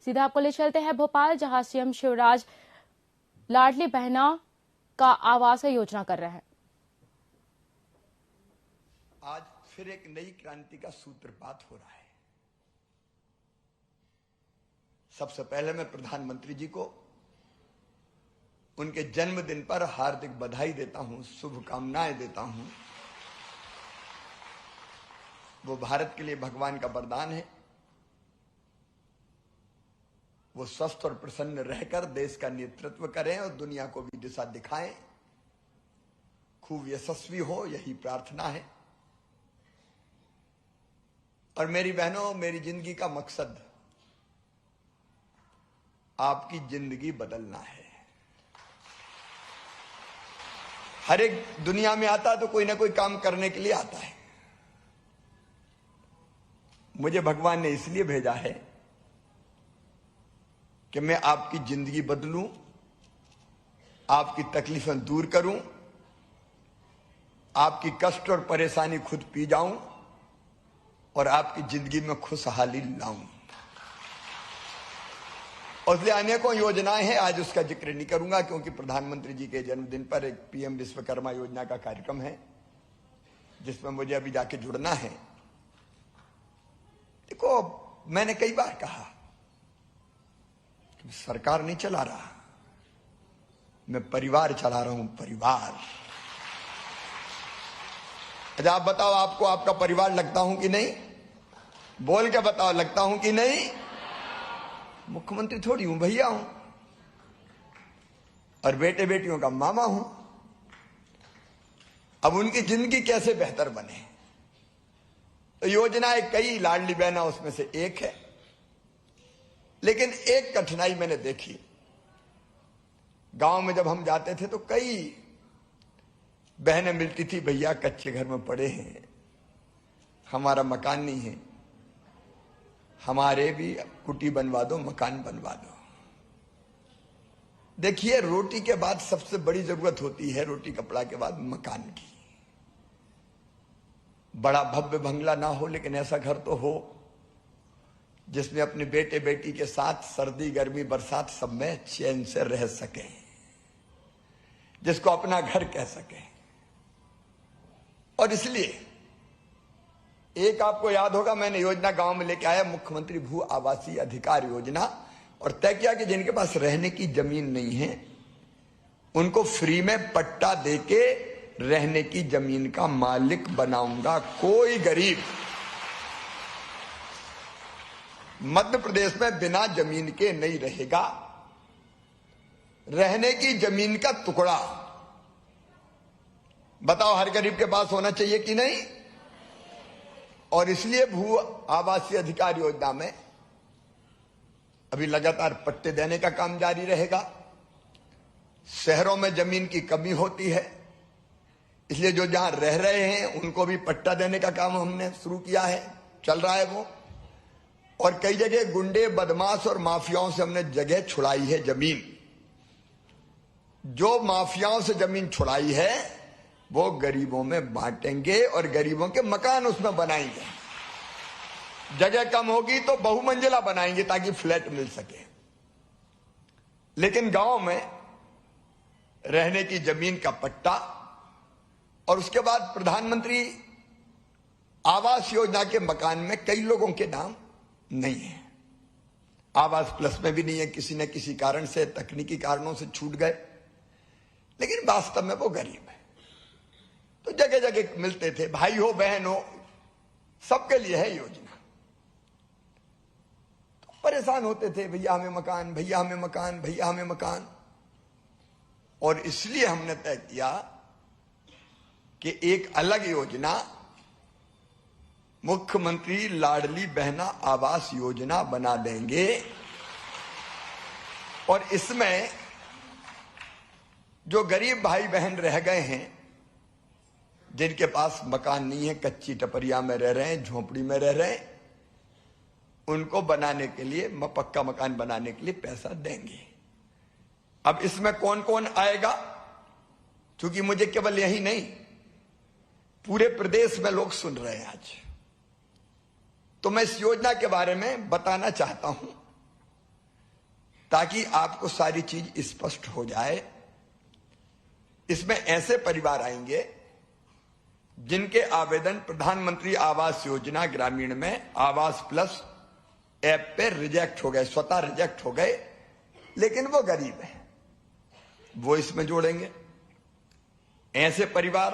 सीधा आपको ले चलते हैं भोपाल, जहां सीएम शिवराज लाडली बहना का आवास योजना कर रहे हैं। आज फिर एक नई क्रांति का सूत्रपात हो रहा है। सबसे पहले मैं प्रधानमंत्री जी को उनके जन्मदिन पर हार्दिक बधाई देता हूं, शुभकामनाएं देता हूं। वो भारत के लिए भगवान का वरदान है। वो स्वस्थ और प्रसन्न रहकर देश का नेतृत्व करें और दुनिया को भी दिशा दिखाएं, खूब यशस्वी हो, यही प्रार्थना है। और मेरी बहनों, मेरी जिंदगी का मकसद आपकी जिंदगी बदलना है। हर एक दुनिया में आता तो कोई ना कोई काम करने के लिए आता है। मुझे भगवान ने इसलिए भेजा है कि मैं आपकी जिंदगी बदलूं, आपकी तकलीफें दूर करूं, आपकी कष्ट और परेशानी खुद पी जाऊं और आपकी जिंदगी में खुशहाली लाऊं। और इसलिए अनेकों योजनाएं हैं, आज उसका जिक्र नहीं करूंगा क्योंकि प्रधानमंत्री जी के जन्मदिन पर एक पीएम विश्वकर्मा योजना का कार्यक्रम है जिसमें मुझे अभी जाके जुड़ना है। देखो, मैंने कई बार कहा कि सरकार नहीं चला रहा, मैं परिवार चला रहा हूं। परिवार, अच्छा आप बताओ, आपको आपका परिवार लगता हूं कि नहीं? बोल के बताओ, लगता हूं कि नहीं? मुख्यमंत्री थोड़ी हूं, भैया हूं और बेटे बेटियों का मामा हूं। अब उनकी जिंदगी कैसे बेहतर बने, तो योजनाएं कई, लाडली बहना उसमें से एक है। लेकिन एक कठिनाई मैंने देखी, गांव में जब हम जाते थे तो कई बहनें मिलती थी, भैया कच्चे घर में पड़े हैं, हमारा मकान नहीं है, हमारे भी कुटी बनवा दो, मकान बनवा दो। देखिए, रोटी के बाद सबसे बड़ी जरूरत होती है, रोटी कपड़ा के बाद मकान की। बड़ा भव्य बंगला ना हो, लेकिन ऐसा घर तो हो जिसमें अपने बेटे बेटी के साथ सर्दी गर्मी बरसात सब में चैन से रह सके, जिसको अपना घर कह सके। और इसलिए एक आपको याद होगा, मैंने योजना गांव में लेके आया, मुख्यमंत्री भू आवासीय अधिकार योजना, और तय किया कि जिनके पास रहने की जमीन नहीं है उनको फ्री में पट्टा देके रहने की जमीन का मालिक बनाऊंगा। कोई गरीब मध्य प्रदेश में बिना जमीन के नहीं रहेगा। रहने की जमीन का टुकड़ा, बताओ हर गरीब के पास होना चाहिए कि नहीं? और इसलिए भू आवासीय अधिकार योजना में अभी लगातार पट्टे देने का काम जारी रहेगा। शहरों में जमीन की कमी होती है, इसलिए जो जहां रह रहे हैं उनको भी पट्टा देने का काम हमने शुरू किया है, चल रहा है वो। और कई जगह गुंडे, बदमाश और माफियाओं से हमने जगह छुड़ाई है, जमीन। जो माफियाओं से जमीन छुड़ाई है वो गरीबों में बांटेंगे और गरीबों के मकान उसमें बनाएंगे। जगह कम होगी तो बहुमंजिला बनाएंगे ताकि फ्लैट मिल सके। लेकिन गांव में रहने की जमीन का पट्टा, और उसके बाद प्रधानमंत्री आवास योजना के मकान में कई लोगों के नाम नहीं है, आवास प्लस में भी नहीं है, किसी न किसी कारण से, तकनीकी कारणों से छूट गए, लेकिन वास्तव में वो गरीब है। तो जगह जगह मिलते थे, भाई हो बहन हो, सबके लिए है योजना। तो परेशान होते थे, भैया हमें मकान, भैया हमें मकान, भैया हमें मकान। और इसलिए हमने तय किया कि एक अलग योजना, मुख्यमंत्री लाडली बहना आवास योजना बना देंगे। और इसमें जो गरीब भाई बहन रह गए हैं, जिनके पास मकान नहीं है, कच्ची टपरिया में रह रहे हैं, झोपड़ी में रह रहे हैं, उनको बनाने के लिए, पक्का मकान बनाने के लिए पैसा देंगे। अब इसमें कौन कौन आएगा, क्योंकि मुझे केवल यही नहीं, पूरे प्रदेश में लोग सुन रहे हैं आज, तो मैं इस योजना के बारे में बताना चाहता हूं ताकि आपको सारी चीज स्पष्ट हो जाए। इसमें ऐसे परिवार आएंगे जिनके आवेदन प्रधानमंत्री आवास योजना ग्रामीण में आवास प्लस ऐप पे रिजेक्ट हो गए, स्वतः रिजेक्ट हो गए, लेकिन वो गरीब है, वो इसमें जोड़ेंगे। ऐसे परिवार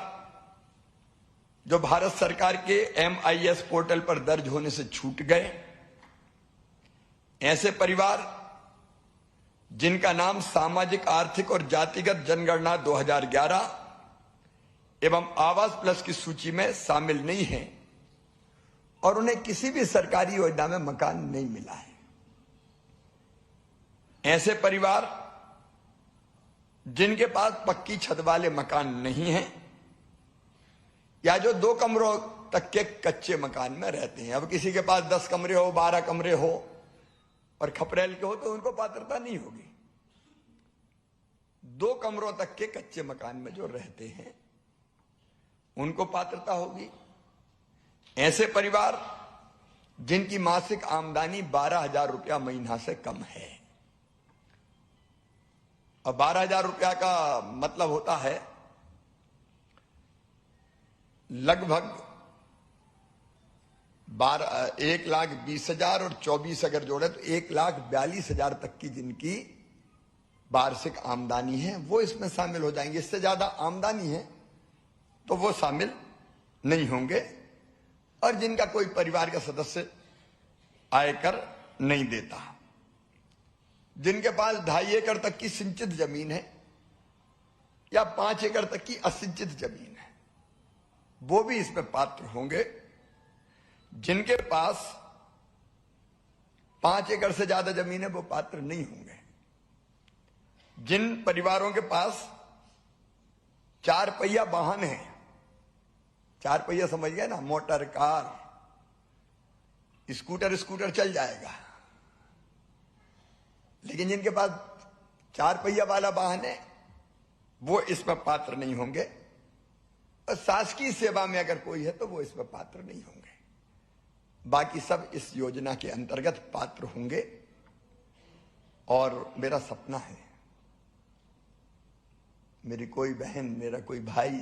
जो भारत सरकार के MIS पोर्टल पर दर्ज होने से छूट गए, ऐसे परिवार जिनका नाम सामाजिक आर्थिक और जातिगत जनगणना 2011 एवं आवास प्लस की सूची में शामिल नहीं है और उन्हें किसी भी सरकारी योजना में मकान नहीं मिला है। ऐसे परिवार जिनके पास पक्की छत वाले मकान नहीं हैं या जो 2 कमरों तक के कच्चे मकान में रहते हैं। अब किसी के पास 10 कमरे हो, 12 कमरे हो और खपरेल के हो तो उनको पात्रता नहीं होगी। 2 कमरों तक के कच्चे मकान में जो रहते हैं उनको पात्रता होगी। ऐसे परिवार जिनकी मासिक आमदनी 12,000 रुपया महीना से कम है। अब 12,000 रुपया का मतलब होता है लगभग 1,20,000 और 24 अगर जोड़े तो 1,42,000 तक की जिनकी वार्षिक आमदनी है वो इसमें शामिल हो जाएंगे। इससे ज्यादा आमदनी है तो वो शामिल नहीं होंगे। और जिनका कोई परिवार का सदस्य आयकर नहीं देता, जिनके पास 2.5 एकड़ तक की सिंचित जमीन है या 5 एकड़ तक की असिंचित जमीन है, वो भी इसमें पात्र होंगे। जिनके पास 5 एकड़ से ज्यादा जमीन है वो पात्र नहीं होंगे। जिन परिवारों के पास 4 पहिया वाहन है, 4 पहिया समझ गए ना, मोटर, कार, स्कूटर चल जाएगा, लेकिन जिनके पास 4 पहिया वाला वाहन है वो इसमें पात्र नहीं होंगे। और शासकीय सेवा में अगर कोई है तो वो इसमें पात्र नहीं होंगे। बाकी सब इस योजना के अंतर्गत पात्र होंगे। और मेरा सपना है मेरी कोई बहन, मेरा कोई भाई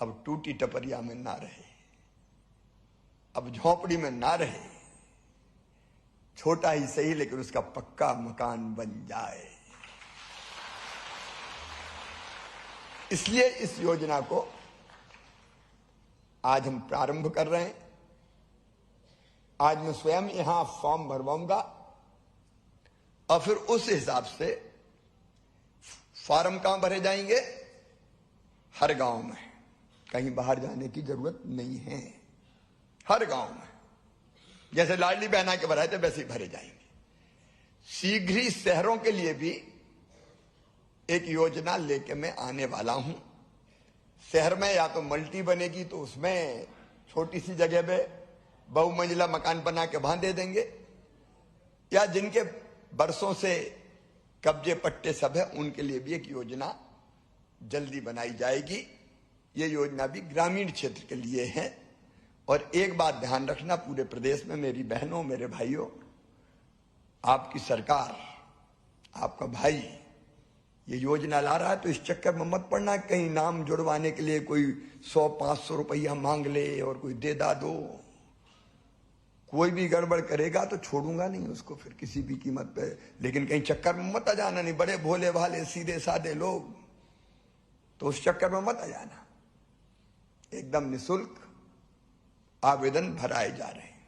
अब टूटी टपरिया में ना रहे, अब झोपड़ी में ना रहे, छोटा ही सही लेकिन उसका पक्का मकान बन जाए। इसलिए इस योजना को आज हम प्रारंभ कर रहे हैं। आज मैं स्वयं यहां फॉर्म भरवाऊंगा और फिर उस हिसाब से फॉर्म कहां भरे जाएंगे? हर गांव में, कहीं बाहर जाने की जरूरत नहीं है। हर गांव में जैसे लाडली बहना के भराए थे वैसे ही भरे जाएंगे। शीघ्र ही शहरों के लिए भी एक योजना लेके मैं आने वाला हूं। शहर में या तो मल्टी बनेगी तो उसमें छोटी सी जगह पे बहुमंजिला मकान बना के वहां दे देंगे, या जिनके बरसों से कब्जे पट्टे सब है उनके लिए भी एक योजना जल्दी बनाई जाएगी। ये योजना भी ग्रामीण क्षेत्र के लिए है। और एक बात ध्यान रखना, पूरे प्रदेश में मेरी बहनों, मेरे भाइयों, आपकी सरकार, आपका भाई ये योजना ला रहा है तो इस चक्कर में मत पड़ना कहीं नाम जुड़वाने के लिए कोई 100-500 रुपया मांग ले और कोई दे दो। कोई भी गड़बड़ करेगा तो छोड़ूंगा नहीं उसको फिर किसी भी कीमत पे। लेकिन कहीं चक्कर में मत आ जाना, नहीं बड़े भोले भाले सीधे साधे लोग, तो उस चक्कर में मत आ जाना। एकदम निःशुल्क आवेदन भराए जा रहे हैं।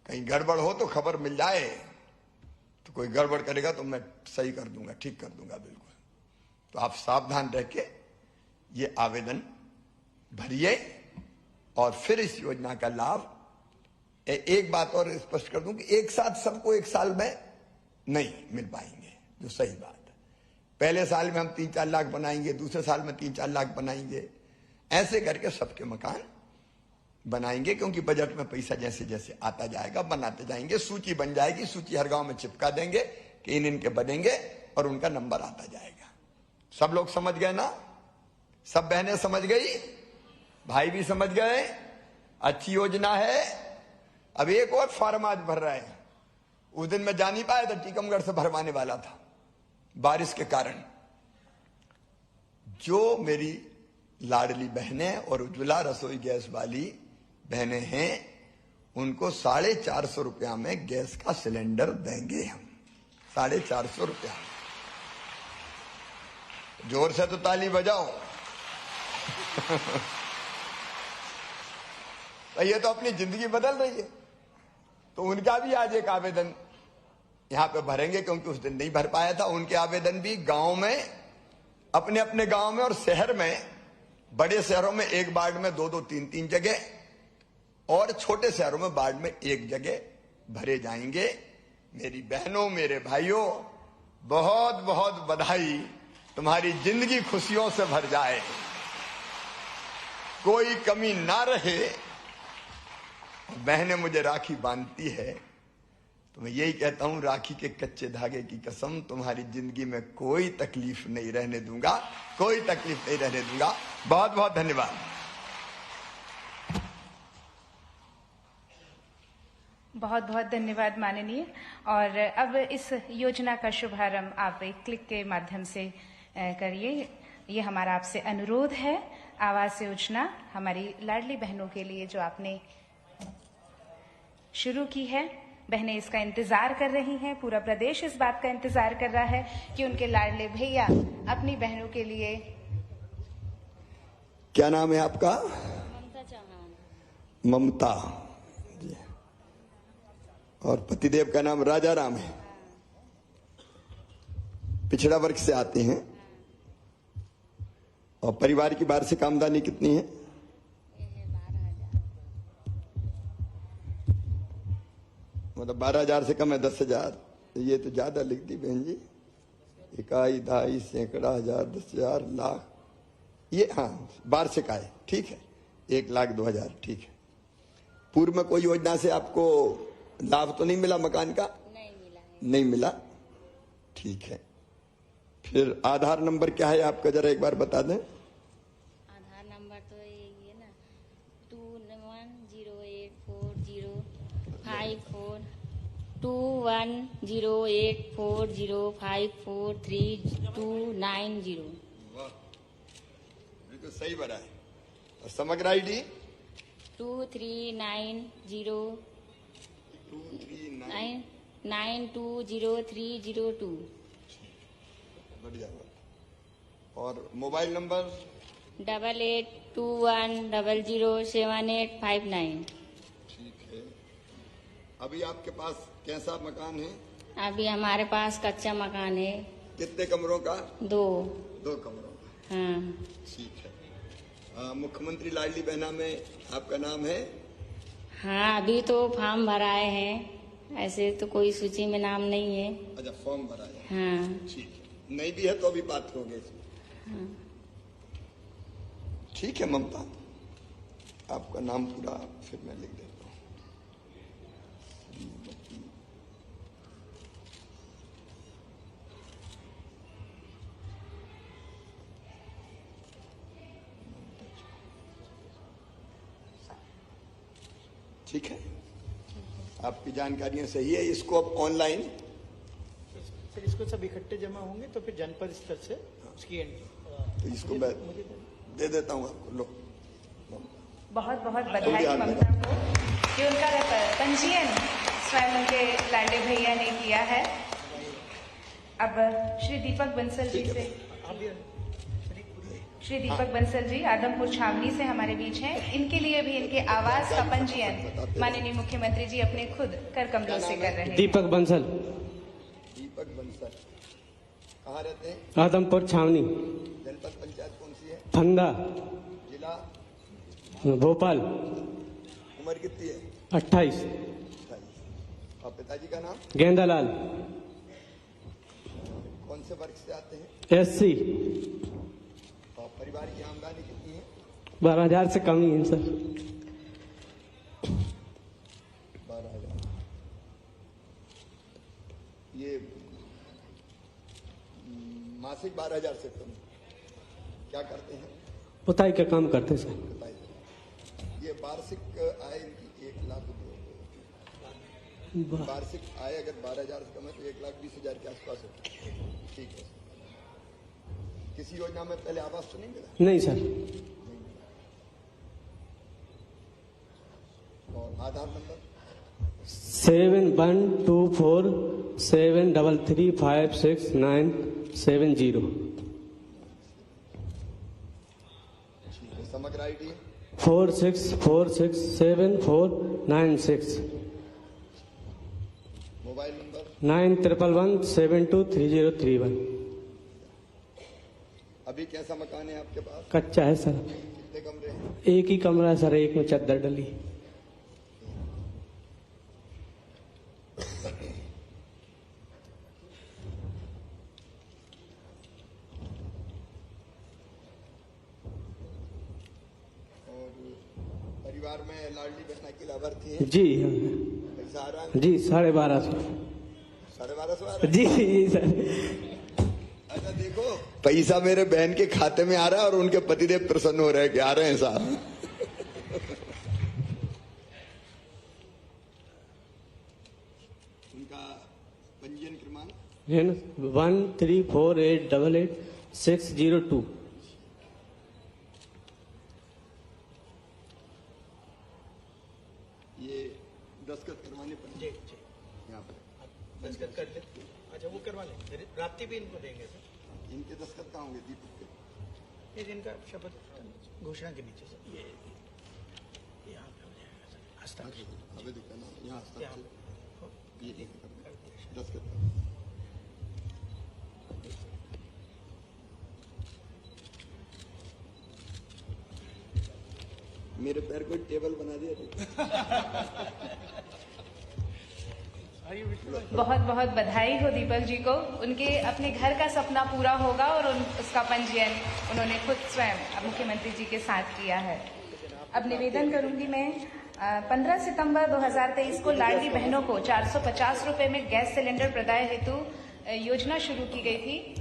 कहीं गड़बड़ हो तो खबर मिल जाए, तो कोई गड़बड़ करेगा तो मैं सही कर दूंगा, ठीक कर दूंगा बिल्कुल। तो आप सावधान रह के ये आवेदन भरिए और फिर इस योजना का लाभ। एक बात और स्पष्ट कर दूं कि एक साथ सबको एक साल में नहीं मिल पाएंगे, जो सही बात है। पहले साल में हम 3-4 लाख बनाएंगे, दूसरे साल में 3-4 लाख बनाएंगे, ऐसे करके सबके मकान बनाएंगे। क्योंकि बजट में पैसा जैसे जैसे आता जाएगा बनाते जाएंगे, सूची बन जाएगी, सूची हर गांव में चिपका देंगे कि इनके बनेंगे और उनका नंबर आता जाएगा। सब लोग समझ गए ना? सब बहनें समझ गई, भाई भी समझ गए, अच्छी योजना है। अब एक और फॉर्म आज भर रहे हैं, उस दिन मैं जा नहीं पाया था, टीकमगढ़ से भरवाने वाला था, बारिश के कारण। जो मेरी लाडली बहनें और उज्ज्वला रसोई गैस वाली बहनें हैं, उनको 450 रुपया में गैस का सिलेंडर देंगे हम। 450 रुपया। जोर से तो ताली बजाओ। ये तो अपनी जिंदगी बदल रही है। तो उनका भी आज एक आवेदन यहां पे भरेंगे, क्योंकि उस दिन नहीं भर पाया था। उनके आवेदन भी गांव में, अपने अपने गांव में और शहर में, बड़े शहरों में एक वार्ड में 2-2, 3-3 जगह, और छोटे शहरों में वार्ड में एक जगह भरे जाएंगे। मेरी बहनों, मेरे भाइयों, बहुत बहुत बधाई। तुम्हारी जिंदगी खुशियों से भर जाए, कोई कमी ना रहे। बहनें मुझे राखी बांधती है तो मैं यही कहता हूं, राखी के कच्चे धागे की कसम, तुम्हारी जिंदगी में कोई तकलीफ नहीं रहने दूंगा, कोई तकलीफ नहीं रहने दूंगा। बहुत बहुत धन्यवाद। बहुत बहुत धन्यवाद माननीय। और अब इस योजना का शुभारंभ आप एक क्लिक के माध्यम से करिए। ये हमारा आपसे अनुरोध है। आवास योजना हमारी लाडली बहनों के लिए जो आपने शुरू की है, बहनें इसका इंतजार कर रही हैं। पूरा प्रदेश इस बात का इंतजार कर रहा है कि उनके लाडले भैया अपनी बहनों के लिए। क्या नाम है आपका? ममता चौहान। ममता जी। और पतिदेव का नाम राजा राम है। पिछड़ा वर्ग से आते हैं। और परिवार की वार्षिक आमदनी कितनी है? ये है 12,000। मतलब 12,000 से कम है? 10,000। ये तो ज्यादा लिख दी बहन जी। इकाई, दहाई, सैकड़ा, हजार, 10,000, लाख, ये हाँ वार्षिक आय, ठीक है। 1,02,000, ठीक है। पूर्व में कोई योजना से आपको लाभ तो नहीं मिला मकान का? नहीं मिला है। नहीं मिला, ठीक है। फिर आधार नंबर क्या है आपका, जरा एक बार बता दें। आधार नंबर तो यही है ना, 21084054, 210840543290। बिल्कुल सही भरा है। और समग्र आईडी 23920302। बढ़िया। और मोबाइल नंबर 8821007859। ठीक है। अभी आपके पास कैसा मकान है? अभी हमारे पास कच्चा मकान है। कितने कमरों का? 2। 2 कमरों का, हाँ। ठीक है। मुख्यमंत्री लाडली बहना में आपका नाम है? हाँ, अभी तो फॉर्म भराए हैं, ऐसे तो कोई सूची में नाम नहीं है। अच्छा, फॉर्म भरा है। हाँ। ठीक है, नहीं भी है तो अभी पात्र होंगे इसमें। हाँ। ठीक है ममता, आपका नाम पूरा फिर मैं लिख देता हूँ। ठीक है, आपकी जानकारियां सही है। इसको अब ऑनलाइन सर, इसको सब इकट्ठे जमा होंगे तो फिर जनपद स्तर से उसकी तो इसको मैं दे देता हूँ आपको। लो, बहुत बहुत बधाई ममता को कि उनका पंजीयन स्वयं उनके लाडले भैया ने किया है। अब श्री दीपक बंसल जी से, श्री दीपक बंसल जी आदमपुर छावनी से हमारे बीच हैं। इनके लिए भी इनके आवास का पंजीयन माननीय मुख्यमंत्री जी अपने खुद कर कमलों से कर रहे हैं। दीपक बंसल। दीपक बंसल कहाँ रहते हैं? आदमपुर छावनी। जनपद पंचायत कौन सी है? फंदा। जिला भोपाल। उम्र कितनी है? 28। 28। और पिताजी का नाम? गेंदालाल। कौन से वर्ग से आते हैं? SC। और परिवार की आमदनी कितनी है? 12,000 से कम ही है सर। 12,000। ये मासिक 12,000 से कम। क्या करते हैं? पुताई का काम करते सर। बताइए। ये वार्षिक आय इनकी 1,02,000। वार्षिक आय अगर 12,000 से कम है तो 1,20,000 के आसपास है। ठीक है। किसी योजना में पहले आवास तो नहीं मिला? नहीं सर। और आधार नंबर? 712473356970। समग्र आईडी? 46467496। Mobile number? 9111723031। अभी कैसा मकान है आपके पास? कच्चा है सर। कितने कमरे हैं? एक ही कमरा है सर, एक में चद्दर डली। और परिवार में लाडली बहना की लाभार्थी है? जी पैसा आ रहा है? जी 1250। 1250 आ रहा है? जी सर। अच्छा देखो, पैसा मेरे बहन के खाते में आ रहा है और उनके पतिदेव प्रसन्न हो रहे हैं कि आ रहे हैं साहब। उनका पंजीयन क्रमांक? 134888602। ये दस्तखत करवाने पर जी यहाँ पर दस्तखत कर ले। अच्छा वो करवा लें, रात्रि भी इनको देंगे सर। इनके दस्तखत कहाँ होंगे? दीपक के? ये इनका शपथ घोषणा के नीचे सर, ये यहाँ पे हो जाएगा सर। हस्ताक्षर आवेदक का नाम यहाँ यहाँ हस्ताक्षर पे ये कर दिया सर। दस्तखत। मेरे पैर को टेबल बना दिया तो। बहुत बहुत बधाई हो दीपक जी को। उनके अपने घर का सपना पूरा होगा और उसका पंजीयन उन्होंने खुद स्वयं मुख्यमंत्री जी के साथ किया है। अब निवेदन करूंगी मैं, 15 सितंबर 2023 को लाडली बहनों को 450 रुपए में गैस सिलेंडर प्रदाय हेतु योजना शुरू की गई थी।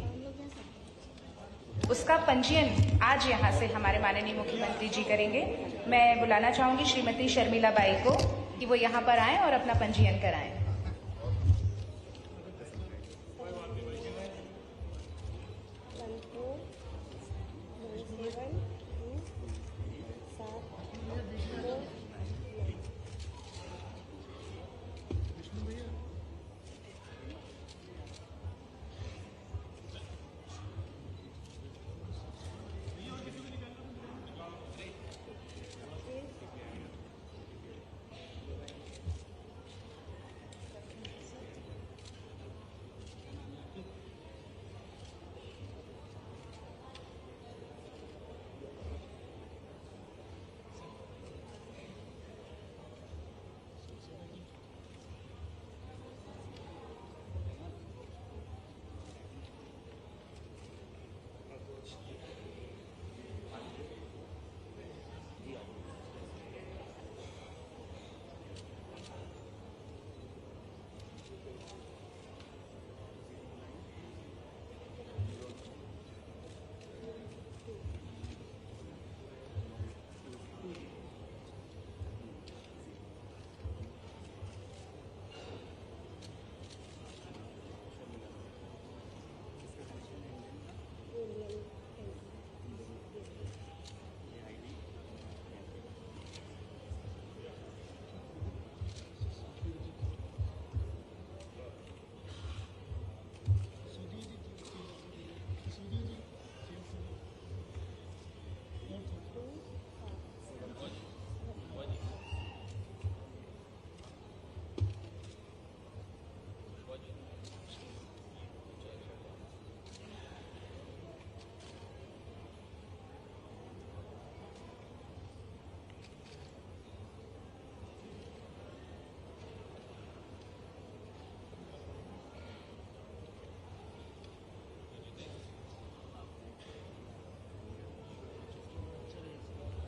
उसका पंजीयन आज यहाँ से हमारे माननीय मुख्यमंत्री जी करेंगे। मैं बुलाना चाहूंगी श्रीमती शर्मिला बाई को कि वो यहाँ पर आएं और अपना पंजीयन कराएं।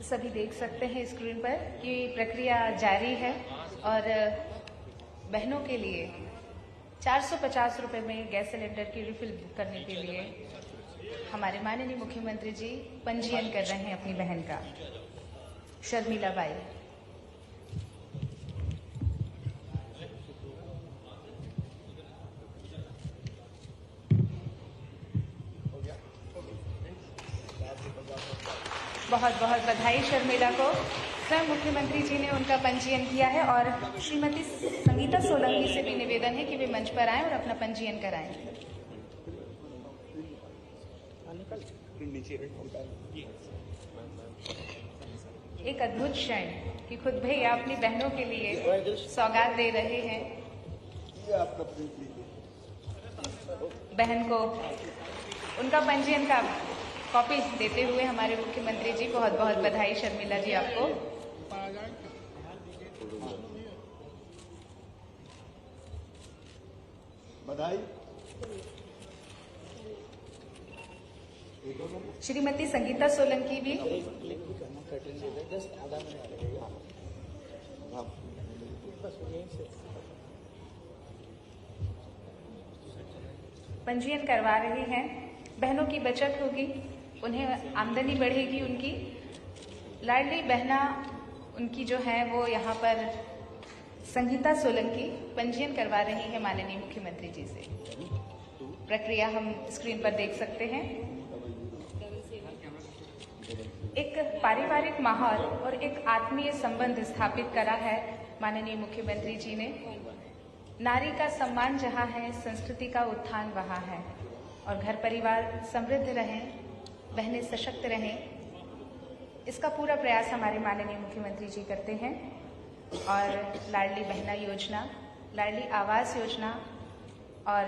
सभी देख सकते हैं स्क्रीन पर कि प्रक्रिया जारी है और बहनों के लिए 450 रुपए में गैस सिलेंडर की रिफिल बुक करने के लिए हमारे माननीय मुख्यमंत्री जी पंजीयन कर रहे हैं अपनी बहन का। शर्मिला बाई। बहुत बहुत बधाई शर्मिला को। स्वयं मुख्यमंत्री जी ने उनका पंजीयन किया है और श्रीमती संगीता सोलंकी से भी निवेदन है कि वे मंच पर आएं और अपना पंजीयन कराएं। एक अद्भुत क्षण कि खुद भैया अपनी बहनों के लिए सौगात दे रहे हैं। बहन को उनका पंजीयन का कॉपी देते हुए हमारे मुख्यमंत्री जी, बहुत बहुत बधाई शर्मिला जी आपको। बधाई। श्रीमती संगीता सोलंकी भी पंजीयन करवा रही हैं। बहनों की बचत होगी, उन्हें आमदनी बढ़ेगी उनकी। लाडली बहना उनकी जो है वो यहाँ पर संगीता सोलंकी पंजीयन करवा रही है माननीय मुख्यमंत्री जी से। प्रक्रिया हम स्क्रीन पर देख सकते हैं। एक पारिवारिक माहौल और एक आत्मीय संबंध स्थापित करा है माननीय मुख्यमंत्री जी ने। नारी का सम्मान जहाँ है, संस्कृति का उत्थान वहाँ है। और घर परिवार समृद्ध रहें, बहनें सशक्त रहें, इसका पूरा प्रयास हमारे माननीय मुख्यमंत्री जी करते हैं। और लाडली बहना योजना, लाडली आवास योजना और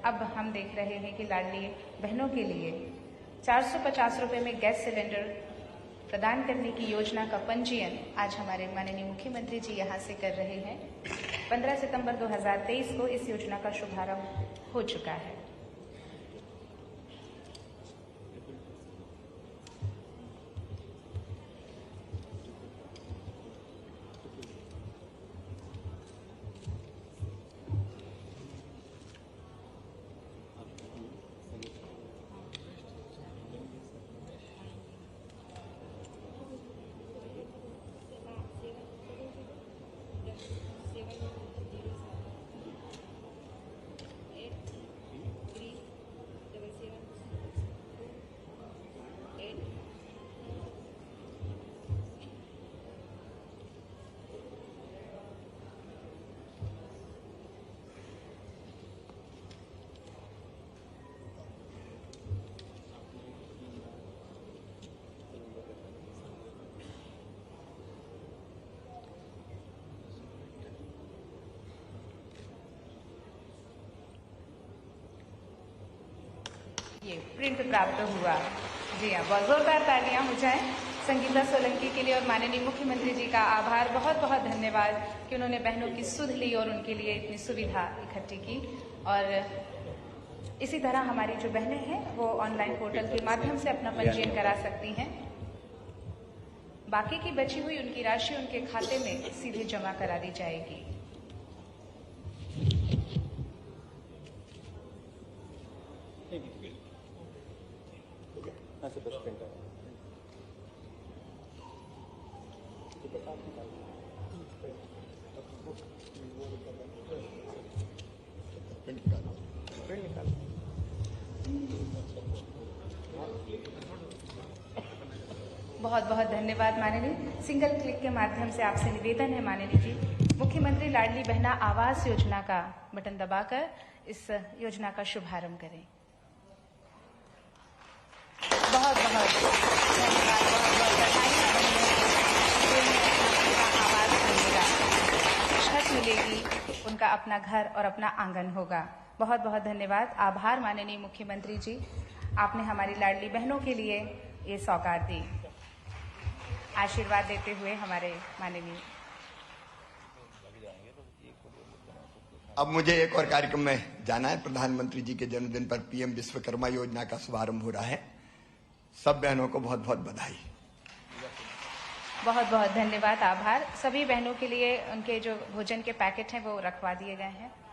अब हम देख रहे हैं कि लाडली बहनों के लिए 450 रुपये में गैस सिलेंडर प्रदान करने की योजना का पंजीयन आज हमारे माननीय मुख्यमंत्री जी यहाँ से कर रहे हैं। 15 सितंबर 2023 को इस योजना का शुभारंभ हो चुका है। ये प्रिंट प्राप्त हुआ। जी हाँ, बहुत जोरदार तालियां हो जाएं संगीता सोलंकी के लिए। और माननीय मुख्यमंत्री जी का आभार, बहुत बहुत धन्यवाद कि उन्होंने बहनों की सुध ली और उनके लिए इतनी सुविधा इकट्ठी की। और इसी तरह हमारी जो बहनें हैं वो ऑनलाइन पोर्टल के माध्यम से अपना पंजीयन करा सकती हैं। बाकी की बची हुई उनकी राशि उनके खाते में सीधे जमा करा दी जाएगी। बहुत बहुत धन्यवाद माननीय। सिंगल क्लिक के माध्यम से आपसे निवेदन है माननीय जी, मुख्यमंत्री लाडली बहना आवास योजना का बटन दबाकर इस योजना का शुभारंभ करें। बहुत बहुत धन्यवाद, बहुत बहुत बधाई। आवास मिलेगा, छत मिलेगी, उनका अपना घर और अपना आंगन होगा। बहुत बहुत धन्यवाद, आभार माननीय मुख्यमंत्री जी, आपने हमारी लाडली बहनों के लिए ये सौगात दी। आशीर्वाद देते हुए हमारे माननीय। अब मुझे एक और कार्यक्रम में जाना है। प्रधानमंत्री जी के जन्मदिन पर पीएम विश्वकर्मा योजना का शुभारंभ हो रहा है। सब बहनों को बहुत बहुत बधाई। बहुत बहुत धन्यवाद, आभार। सभी बहनों के लिए उनके जो भोजन के पैकेट हैं वो रखवा दिए गए हैं।